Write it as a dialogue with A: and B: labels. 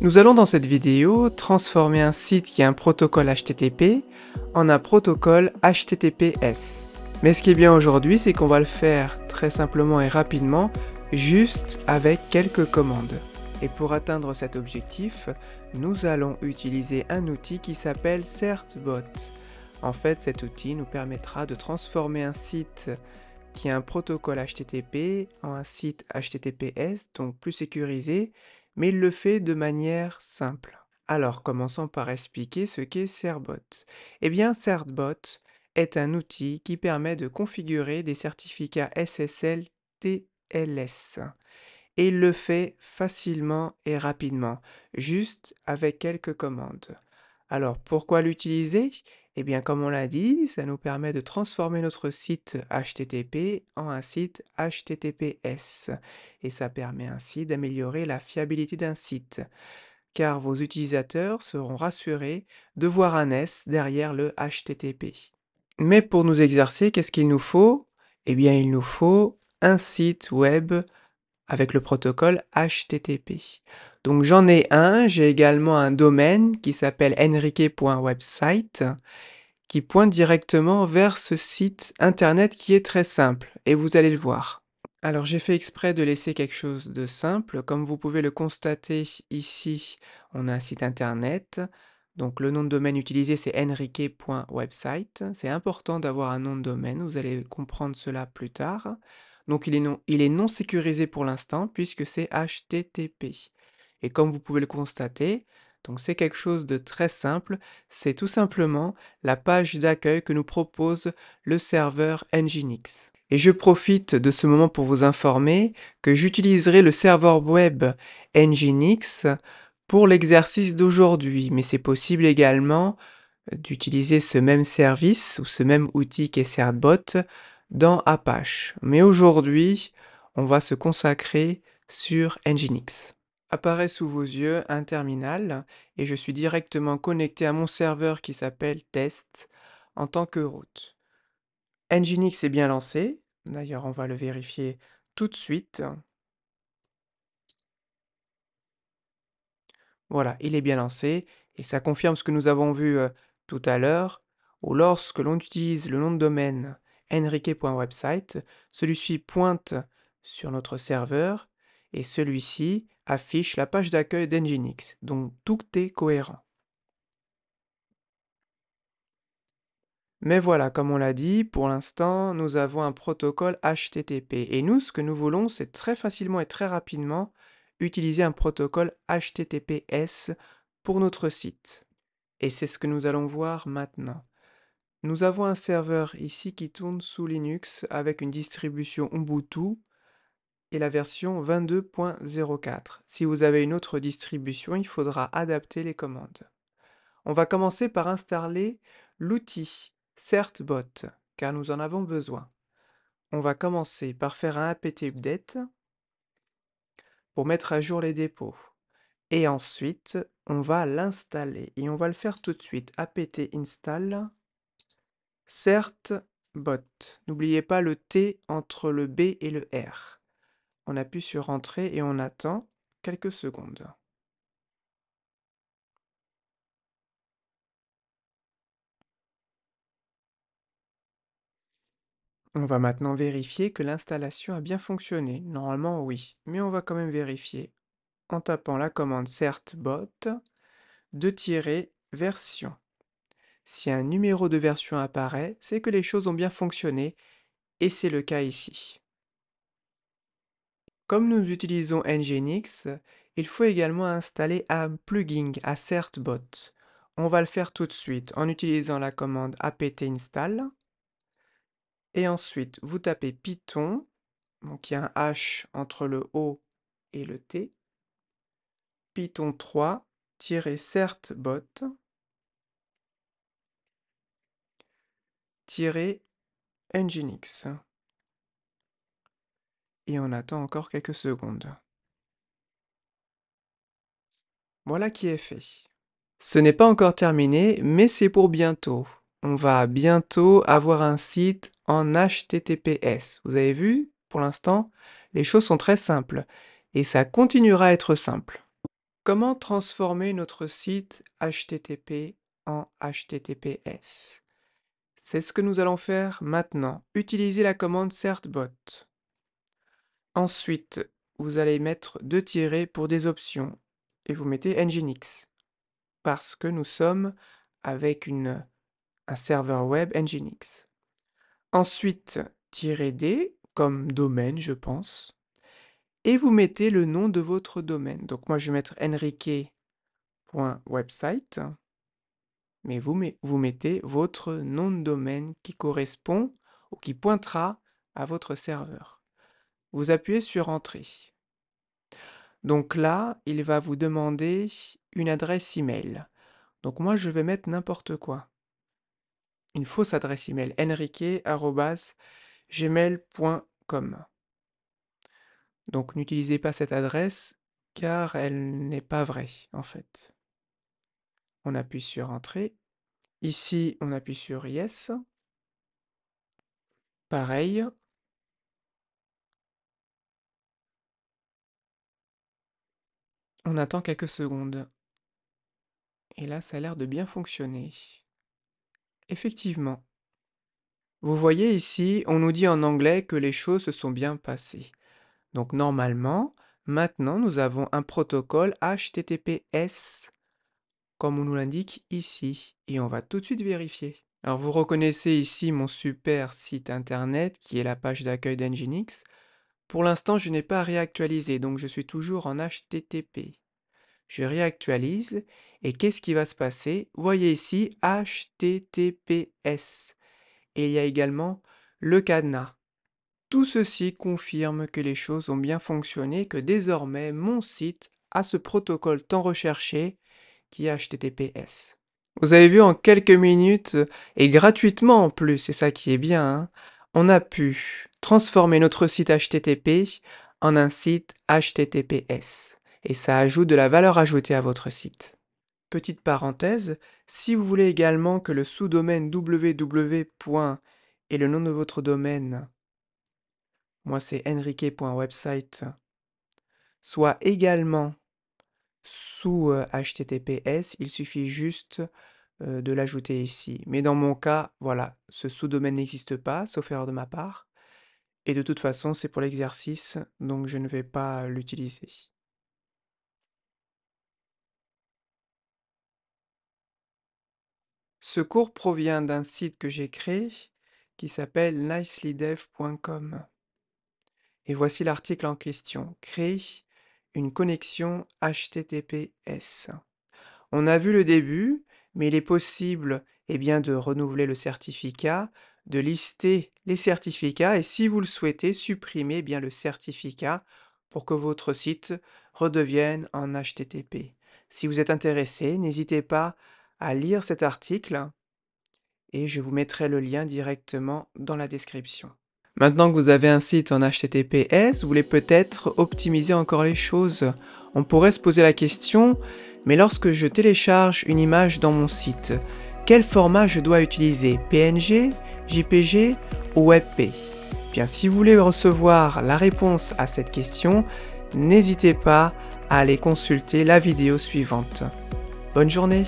A: Nous allons dans cette vidéo transformer un site qui a un protocole HTTP en un protocole HTTPS. Mais ce qui est bien aujourd'hui, c'est qu'on va le faire très simplement et rapidement, juste avec quelques commandes. Et pour atteindre cet objectif, nous allons utiliser un outil qui s'appelle Certbot. En fait, cet outil nous permettra de transformer un site qui a un protocole HTTP en un site HTTPS, donc plus sécurisé, mais il le fait de manière simple. Alors, commençons par expliquer ce qu'est Certbot. Eh bien, Certbot est un outil qui permet de configurer des certificats SSL TLS. Et il le fait facilement et rapidement, juste avec quelques commandes. Alors, pourquoi l'utiliser? Eh bien, comme on l'a dit, ça nous permet de transformer notre site HTTP en un site HTTPS. Et ça permet ainsi d'améliorer la fiabilité d'un site, car vos utilisateurs seront rassurés de voir un S derrière le HTTP. Mais pour nous exercer, qu'est-ce qu'il nous faut? Eh bien, il nous faut un site web avec le protocole HTTP. Donc j'en ai un, j'ai également un domaine qui s'appelle enrique.website qui pointe directement vers ce site internet qui est très simple, et vous allez le voir. Alors j'ai fait exprès de laisser quelque chose de simple, comme vous pouvez le constater ici, on a un site internet, donc le nom de domaine utilisé c'est enrique.website, c'est important d'avoir un nom de domaine, vous allez comprendre cela plus tard. Donc il est non sécurisé pour l'instant puisque c'est HTTP. Et comme vous pouvez le constater, donc c'est quelque chose de très simple, c'est tout simplement la page d'accueil que nous propose le serveur Nginx. Et je profite de ce moment pour vous informer que j'utiliserai le serveur web Nginx pour l'exercice d'aujourd'hui, mais c'est possible également d'utiliser ce même service ou ce même outil qu'est Certbot dans Apache. Mais aujourd'hui, on va se consacrer sur Nginx. Apparaît sous vos yeux un terminal et je suis directement connecté à mon serveur qui s'appelle test en tant que route. Nginx est bien lancé, d'ailleurs on va le vérifier tout de suite. Voilà, il est bien lancé et ça confirme ce que nous avons vu tout à l'heure, où lorsque l'on utilise le nom de domaine enrique.website, celui-ci pointe sur notre serveur et celui-ci affiche la page d'accueil d'Nginx, donc tout est cohérent. Mais voilà, comme on l'a dit, pour l'instant, nous avons un protocole HTTP. Et nous, ce que nous voulons, c'est très facilement et très rapidement utiliser un protocole HTTPS pour notre site. Et c'est ce que nous allons voir maintenant. Nous avons un serveur ici qui tourne sous Linux avec une distribution Ubuntu et la version 22.04. Si vous avez une autre distribution, il faudra adapter les commandes. On va commencer par installer l'outil Certbot, car nous en avons besoin. On va commencer par faire un apt update pour mettre à jour les dépôts. Et ensuite, on va l'installer. Et on va le faire tout de suite. apt install Certbot. N'oubliez pas le T entre le B et le R. On appuie sur Entrée et on attend quelques secondes. On va maintenant vérifier que l'installation a bien fonctionné. Normalement, oui, mais on va quand même vérifier en tapant la commande certbot version. Si un numéro de version apparaît, c'est que les choses ont bien fonctionné, et c'est le cas ici. Comme nous utilisons Nginx, il faut également installer un plugin à Certbot. On va le faire tout de suite en utilisant la commande apt install. Et ensuite, vous tapez Python, donc il y a un H entre le O et le T, Python 3-certbot Nginx. Et on attend encore quelques secondes. Voilà qui est fait. Ce n'est pas encore terminé, mais c'est pour bientôt. On va bientôt avoir un site en HTTPS. Vous avez vu, pour l'instant, les choses sont très simples. Et ça continuera à être simple. Comment transformer notre site HTTP en HTTPS? C'est ce que nous allons faire maintenant. Utilisez la commande certbot. Ensuite, vous allez mettre 2 tirets pour des options et vous mettez Nginx parce que nous sommes avec un serveur web Nginx. Ensuite, -d comme domaine, je pense, et vous mettez le nom de votre domaine. Donc moi, je vais mettre enrique.website, mais vous mettez votre nom de domaine qui correspond ou qui pointera à votre serveur. Vous appuyez sur Entrée. Donc là, il va vous demander une adresse email. Donc moi, je vais mettre n'importe quoi. Une fausse adresse email, enrique@gmail.com. Donc n'utilisez pas cette adresse car elle n'est pas vraie en fait. On appuie sur Entrée. Ici, on appuie sur Yes. Pareil. On attend quelques secondes. Et là, ça a l'air de bien fonctionner. Effectivement. Vous voyez ici, on nous dit en anglais que les choses se sont bien passées. Donc normalement, maintenant nous avons un protocole HTTPS, comme on nous l'indique ici. Et on va tout de suite vérifier. Alors vous reconnaissez ici mon super site internet qui est la page d'accueil d'Nginx. Pour l'instant, je n'ai pas réactualisé, donc je suis toujours en HTTP. Je réactualise, et qu'est-ce qui va se passer? Vous voyez ici HTTPS. Et il y a également le cadenas. Tout ceci confirme que les choses ont bien fonctionné, que désormais mon site a ce protocole tant recherché qui est HTTPS. Vous avez vu en quelques minutes, et gratuitement en plus, c'est ça qui est bien, hein, on a pu transformer notre site HTTP en un site HTTPS. Et ça ajoute de la valeur ajoutée à votre site. Petite parenthèse, si vous voulez également que le sous-domaine www. Et le nom de votre domaine, moi c'est enrique.website, soit également sous HTTPS, il suffit juste de l'ajouter ici. Mais dans mon cas, voilà, ce sous-domaine n'existe pas, sauf erreur de ma part. Et de toute façon, c'est pour l'exercice, donc je ne vais pas l'utiliser. Ce cours provient d'un site que j'ai créé qui s'appelle nicelydev.com. Et voici l'article en question. Créer une connexion HTTPS. On a vu le début, mais il est possible de renouveler le certificat, de lister les certificats et si vous le souhaitez, supprimer le certificat pour que votre site redevienne en HTTP. Si vous êtes intéressé, n'hésitez pas à lire cet article et je vous mettrai le lien directement dans la description. Maintenant que vous avez un site en HTTPS, vous voulez peut-être optimiser encore les choses. On pourrait se poser la question, mais lorsque je télécharge une image dans mon site, quel format je dois utiliser? PNG, JPG ou WebP? Bien, si vous voulez recevoir la réponse à cette question, n'hésitez pas à aller consulter la vidéo suivante. Bonne journée!